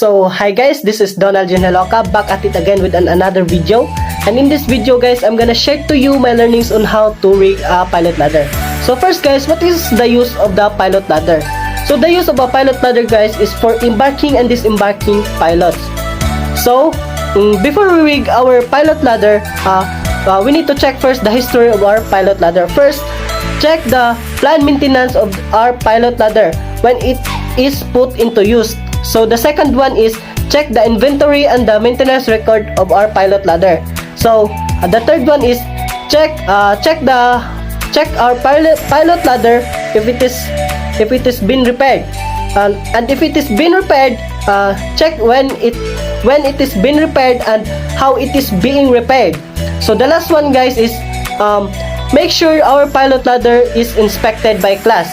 So hi guys, this is Donald Junaloka back at it again with another video. And in this video guys, I'm gonna share to you my learnings on how to rig a pilot ladder. So first guys, what is the use of the pilot ladder? So the use of a pilot ladder guys is for embarking and disembarking pilots. So before we rig our pilot ladder, we need to check first the history of our pilot ladder. First, check the planned maintenance of our pilot ladder when it is put into use. So the second one is check the inventory and the maintenance record of our pilot ladder. So the third one is check our pilot ladder if it is been repaired, and if it is been repaired, check when it is been repaired and how it is being repaired. So the last one guys is make sure our pilot ladder is inspected by class.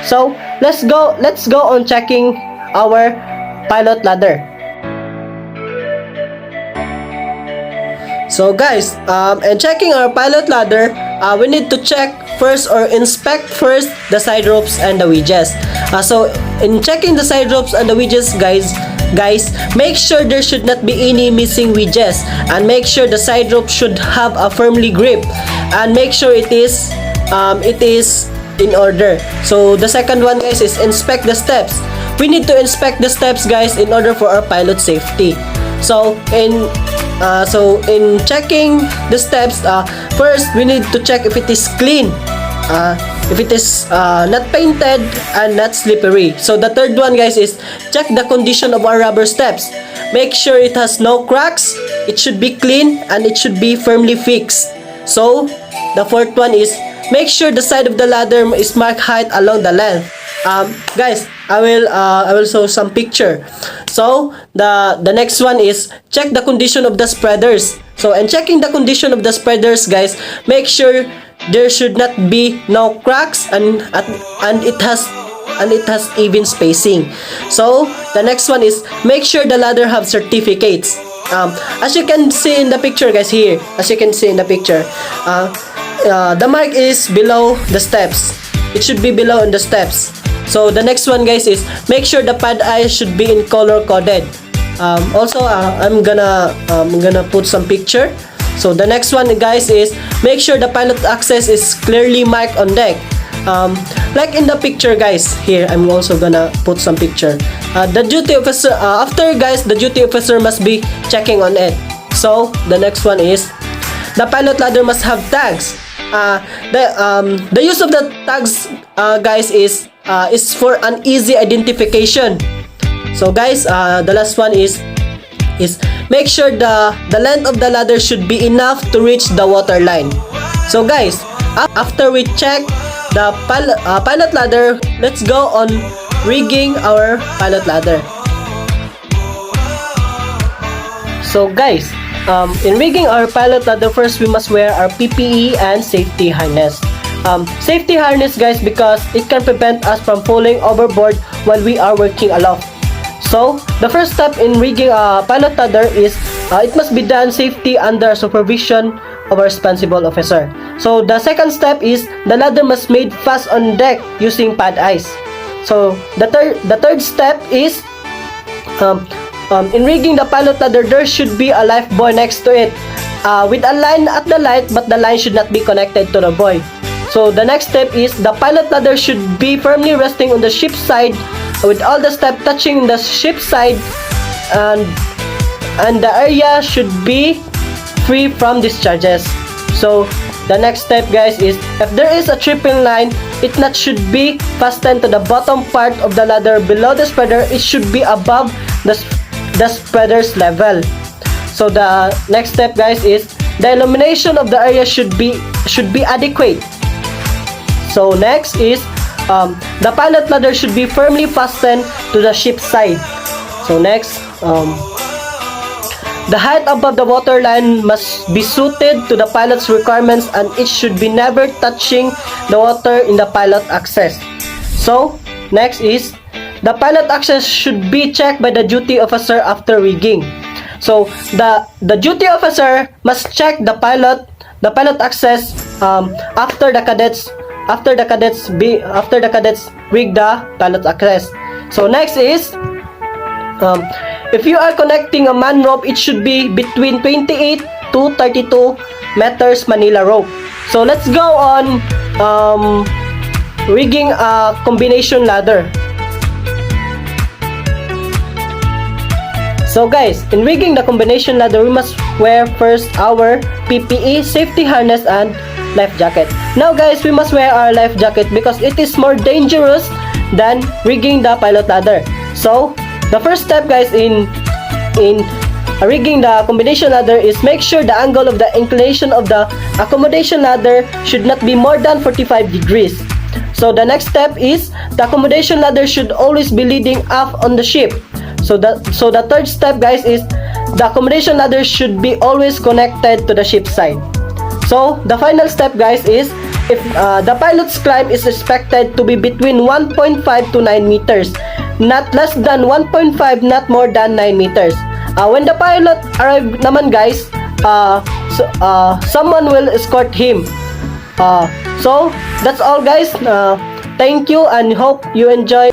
So let's go on checking our pilot ladder. So guys, and checking our pilot ladder, we need to check first or inspect first the side ropes and the wedges. So in checking the side ropes and the wedges guys, make sure there should not be any missing wedges, and make sure the side rope should have a firmly grip, and make sure it is in order. So the second one guys is inspect the steps. We need to inspect the steps guys in order for our pilot safety. So in checking the steps, first we need to check if it is clean, if it is not painted and not slippery. So the third one guys is check the condition of our rubber steps. Make sure it has no cracks, it should be clean, and it should be firmly fixed. So the fourth one is make sure the side of the ladder is marked height along the length. Guys, I will show some picture. So the next one is check the condition of the spreaders. So in checking the condition of the spreaders guys, make sure there should not be no cracks, and it has even spacing. So the next one is make sure the ladder have certificates. As you can see in the picture guys, here as you can see in the picture, the mark is below the steps. It should be below on the steps. So the next one guys is make sure the pad eyes should be in color coded. Also I'm gonna put some picture. So the next one guys is make sure the pilot access is clearly marked on deck. Like in the picture guys, here I'm also gonna put some picture. The duty officer, after guys, the duty officer must be checking on it. So the next one is the pilot ladder must have tags. The use of the tags guys is for an easy identification. So guys, the last one is make sure the length of the ladder should be enough to reach the water line. So guys, after we check the pilot ladder, let's go on rigging our pilot ladder. So guys, in rigging our pilot ladder, first we must wear our PPE and safety harness. Safety harness guys, because it can prevent us from falling overboard while we are working aloft. So the first step in rigging a pilot ladder is it must be done safety under supervision of a responsible officer. So the second step is the ladder must made fast on deck using pad eyes. So the third step is in rigging the pilot ladder, there should be a life buoy next to it with a line at the light, but the line should not be connected to the buoy. So the next step is the pilot ladder should be firmly resting on the ship's side with all the steps touching the ship's side, and the area should be free from discharges. So the next step guys is if there is a tripping line, it not should be fastened to the bottom part of the ladder below the spreader. It should be above the spreader's level. So the next step guys is the illumination of the area should be adequate. So next is the pilot ladder should be firmly fastened to the ship's side. So next, the height above the water line must be suited to the pilot's requirements, and it should be never touching the water in the pilot access. So next is the pilot access should be checked by the duty officer after rigging. So the duty officer must check the pilot access after the cadets rig the pilot access. So next is if you are connecting a man rope, it should be between 28 to 32 meters Manila rope. So let's go on rigging a combination ladder. So guys, in rigging the combination ladder, we must wear first our PPE, safety harness, and life jacket. Now guys, we must wear our life jacket because it is more dangerous than rigging the pilot ladder. So, the first step guys in rigging the combination ladder is make sure the angle of the inclination of the accommodation ladder should not be more than 45 degrees. So the next step is the accommodation ladder should always be leading up on the ship. So the third step guys is the accommodation ladder should be always connected to the ship side. So the final step guys is if the pilot's climb is expected to be between 1.5 to 9 meters, not less than 1.5, not more than 9 meters. When the pilot arrive naman guys, someone will escort him. So that's all guys. Thank you and hope you enjoy.